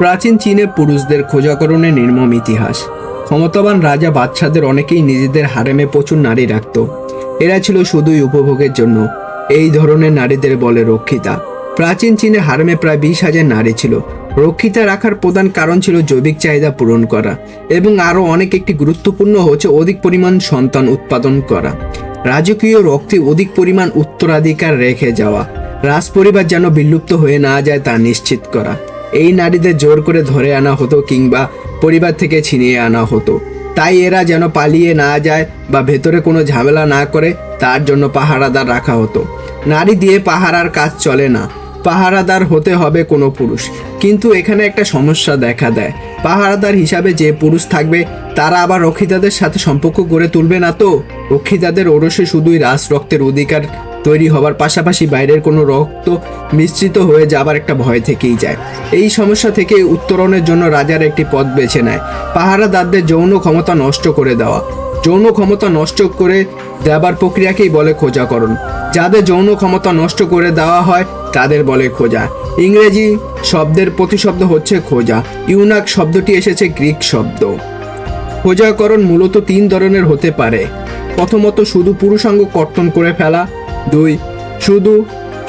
প্রাচীন চীনে পুরুষদের খোঁজাকরণের নির্মম ইতিহাস। ক্ষমতাবান রাজা বাদশাদের অনেকেই নিজেদের হারেমে প্রচুর নারী রাখত। এরা ছিল শুধুই উপভোগের জন্য। এই ধরনের নারীদের বলে রক্ষিতা। প্রাচীন চীনে হারেমে প্রায় 20,000 নারী ছিল। রক্ষিতা রাখার প্রধান কারণ ছিল জৈবিক চাহিদা পূরণ করা এবং আরও অনেক একটি গুরুত্বপূর্ণ হচ্ছে অধিক পরিমাণ সন্তান উৎপাদন করা। রাজকীয় রক্তে অধিক পরিমাণ উত্তরাধিকার রেখে যাওয়া, রাজপরিবার যেন বিলুপ্ত হয়ে না যায় তা নিশ্চিত করা। এই নারীদের জোর করে ধরে আনা হতো কিংবা পরিবার থেকে ছিনিয়ে আনা হতো। তাই এরা যেন পালিয়ে না যায় বা ভেতরে কোনো ঝামেলা না করে তার জন্য পাহারাদার রাখা হতো। নারী দিয়ে পাহারার কাজ চলে না, পাহারাদার হতে হবে কোনো পুরুষ। কিন্তু এখানে একটা সমস্যা দেখা দেয়। পাহারাদার হিসাবে যে পুরুষ থাকবে তারা আবার রক্ষিতাদের সাথে সম্পর্ক গড়ে তুলবে না তো। রক্ষিতাদের ওরসে শুধুই রাজ রক্তের অধিকার তৈরি হবার পাশাপাশি বাইরের কোনো রক্ত মিশ্রিত হয়ে যাবার একটা ভয় থেকেই যায়। এই সমস্যা থেকে উত্তরণের জন্য রাজার একটি পথ বেছে নেয়, পাহারাদারদের যৌন ক্ষমতা নষ্ট করে দেওয়া। যৌন ক্ষমতা নষ্ট করে দেবার প্রক্রিয়াকেই বলে খোঁজাকরণ। যাদের যৌন ক্ষমতা নষ্ট করে দেওয়া হয় তাদের বলে খোঁজা। ইংরেজি শব্দের প্রতিশব্দ হচ্ছে খোঁজা। ইউনাক শব্দটি এসেছে গ্রিক শব্দ। খোঁজাকরণ মূলত 3 ধরনের হতে পারে। প্রথমত শুধু পুরুষাঙ্গ কর্তন করে ফেলা। 2 শুধু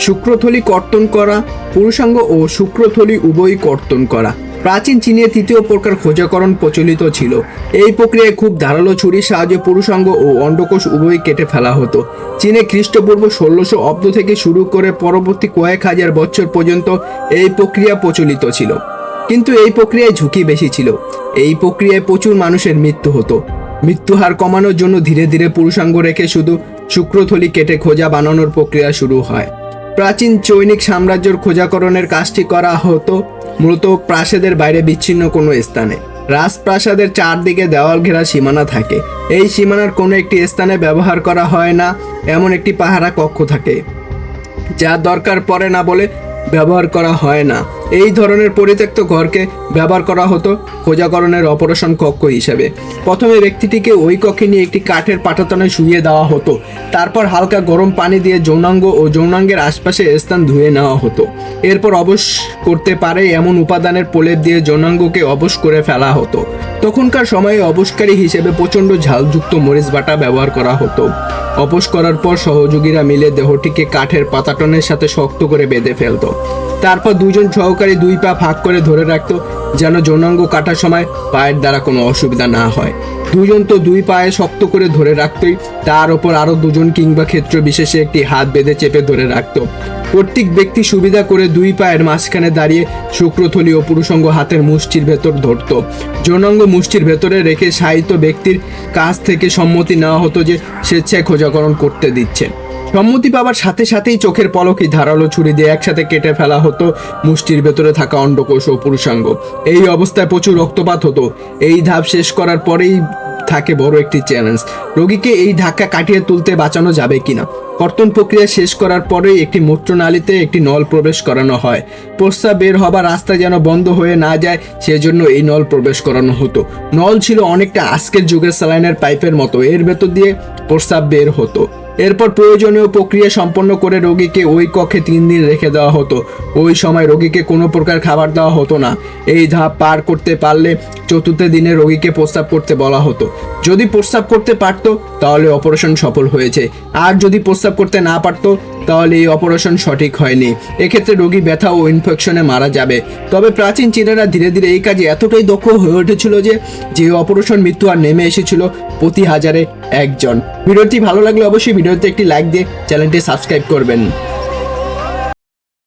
শুক্রথলি কর্তন করা, পুরুষাঙ্গ ও শুক্রথলি উভয়ই কর্তন করা। প্রাচীন চীনে তৃতীয় প্রকার খোঁজাকরণ প্রচলিত ছিল। এই প্রক্রিয়ায় খুব ধারালো ছুরির সাহায্যে পুরুষাঙ্গ ও অন্ডকোষ উভয়ই কেটে ফেলা হতো। চীনে খ্রিস্টপূর্ব 1600 অব্দ থেকে শুরু করে পরবর্তী কয়েক হাজার বছর পর্যন্ত এই প্রক্রিয়া প্রচলিত ছিল। কিন্তু এই প্রক্রিয়ায় ঝুঁকি বেশি ছিল। এই প্রক্রিয়ায় প্রচুর মানুষের মৃত্যু হতো। মৃত্যুহার কমানোর জন্য ধীরে ধীরে পুরুষাঙ্গ রেখে শুধু শুক্রথলি কেটে খোঁজা বানানোর প্রক্রিয়া শুরু হয়। প্রাচীন চৈনিক সাম্রাজ্যের খোঁজাকরণের কাজটি করা হতো মূলত প্রাসাদের বাইরে বিচ্ছিন্ন কোনো স্থানে। রাজপ্রাসাদের চারদিকে দেওয়াল ঘেরা সীমানা থাকে। এই সীমানার কোনো একটি স্থানে ব্যবহার করা হয় না এমন একটি পাহারা কক্ষ থাকে, যা দরকার পড়ে না বলে ব্যবহার করা হয় না। এই ধরনের পরিত্যক্ত ঘরকে ব্যবহার করা হতো খোঁজাকরণের অপারেশন কক্ষ হিসেবে। প্রথমে ব্যক্তিটিকে ওই কক্ষে নিয়ে একটি কাঠের পাটাতনে শুইয়ে দেওয়া হতো। তারপর হালকা গরম পানি দিয়ে যৌনাঙ্গ ও যৌনাঙ্গের আশপাশে স্থান ধুয়ে নেওয়া হতো। এরপর অবশ করতে পারে এমন উপাদানের প্রলেপ দিয়ে যৌনাঙ্গকে অবশ করে ফেলা হতো। তখনকার সময়ে অবশকারী হিসেবে প্রচণ্ড ঝালযুক্ত মরিচ বাটা ব্যবহার করা হতো। অবশ করার পর সহযোগীরা মিলে দেহটিকে কাঠের পাতাটনের সাথে শক্ত করে বেঁধে ফেলতো। তারপর 2 জন সহকারী 2 পা ফাঁক করে ধরে রাখতো যেন যৌনাঙ্গ কাটার সময় পায়ের দ্বারা কোনো অসুবিধা না হয়। 2 জন তো 2 পায়ে শক্ত করে ধরে রাখতোই, তার ওপর আরও 2 জন কিংবা ক্ষেত্র বিশেষে একটি হাত বেঁধে চেপে ধরে রাখতো। প্রত্যেক ব্যক্তি সুবিধা করে 2 পায়ের মাঝখানে দাঁড়িয়ে শুক্রথলি ও পুরুষাঙ্গ হাতের মুষ্টির ভেতর ধরত। যৌনাঙ্গ মুষ্টির ভেতরে রেখে সাহিত্য ব্যক্তির কাছ থেকে সম্মতি নেওয়া হতো যে স্বেচ্ছায় খোঁজাকরণ করতে দিচ্ছেন। সম্মতি পাবার সাথে সাথেই চোখের পলকই ধারালো ছুরি দিয়ে একসাথে কেটে ফেলা হতো মুষ্টির ভেতরে থাকা অন্ডকোষ ও পুরুষাঙ্গ। এই অবস্থায় প্রচুর রক্তপাত হতো। এই ধাপ শেষ করার পরেই থাকে বড় একটি চ্যালেঞ্জ, রোগীকে এই ধাক্কা কাটিয়ে তুলতে বাঁচানো যাবে কিনা। কর্তন প্রক্রিয়া শেষ করার পরেই একটি মূত্রনালীতে একটি নল প্রবেশ করানো হয়। প্রস্রাব বের হবার রাস্তা যেন বন্ধ হয়ে না যায় সেজন্য এই নল প্রবেশ করানো হতো। নল ছিল অনেকটা আজকের যুগের স্যালাইনের পাইপের মতো, এর ভেতর দিয়ে প্রস্রাব বের হতো। এরপর প্রয়োজনীয় প্রক্রিয়া সম্পন্ন করে রোগীকে ওই কক্ষে 3 দিন রেখে দেওয়া হতো। ওই সময় রোগীকে কোনো প্রকার খাবার দেওয়া হতো না। এই ধাপ পার করতে পারলে 4র্থ দিনে রোগীকে প্রস্রাব করতে বলা হতো। যদি প্রস্রাব করতে পারতো তাহলে অপারেশন সফল হয়েছে, আর যদি প্রস্রাব করতে না পারতো তাহলে এই অপারেশন সঠিক হয়নি। এক্ষেত্রে রোগী ব্যথা ও ইনফেকশনে মারা যাবে। তবে প্রাচীন চীনেরা ধীরে ধীরে এই কাজে এতটাই দক্ষ হয়ে উঠেছিল যে অপারেশন মৃত্যু আর নেমে এসেছিল প্রতি 1000-এ 1 জন। ভিডিওটি ভালো লাগলে অবশ্যই ভিডিওতে একটি লাইক দিয়ে চ্যানেলটি সাবস্ক্রাইব করবেন।